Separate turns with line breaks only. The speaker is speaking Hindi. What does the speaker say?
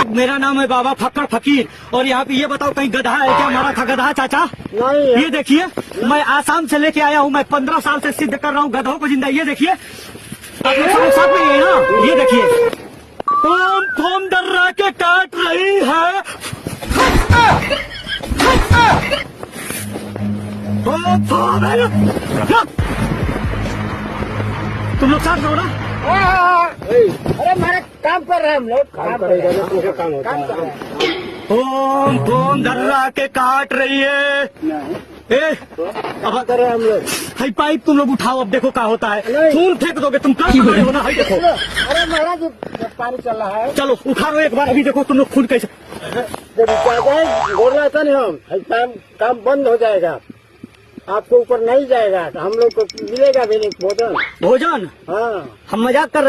साहब मेरा नाम है बाबा फक्कड़ फकीर। और यहाँ पे ये बताओ कहीं गधा है क्या? मारा था गधा चाचा?
नहीं है।
ये देखिए मैं आसाम से लेके आया हूँ, मैं 15 साल से सिद्ध कर रहा हूँ गधों को जिंदा। ये देखिए आप लोग सब साथ में ही है ना? ये देखिए फोम फोम डर्रा के काट रही है, फोम फोम है ना? तुम लोग साथ रहो ना?
अरे हमारा काम कर रहे हैं हम लोग, काम करेगा तो काम होता है।
फोम फोम डर्रा के काट रही है। अब
कर रहे हैं हम लोग।
हाई पाइप तुम लोग उठाओ, अब देखो क्या होता है।
नहीं।
खून फेंक दोगे तुम, क्या कर रहे हो ना? हाई देखो,
अरे महाराज पानी चल रहा है।
चलो उठाओ एक बार, अभी देखो तुम लोग खून कैसे।
बोल रहा था ना हम काम बंद हो जाएगा, आपको ऊपर नहीं जाएगा तो हम लोग को मिलेगा भी नहीं भोजन।
भोजन?
हाँ
हम मजाक कर रहे हैं।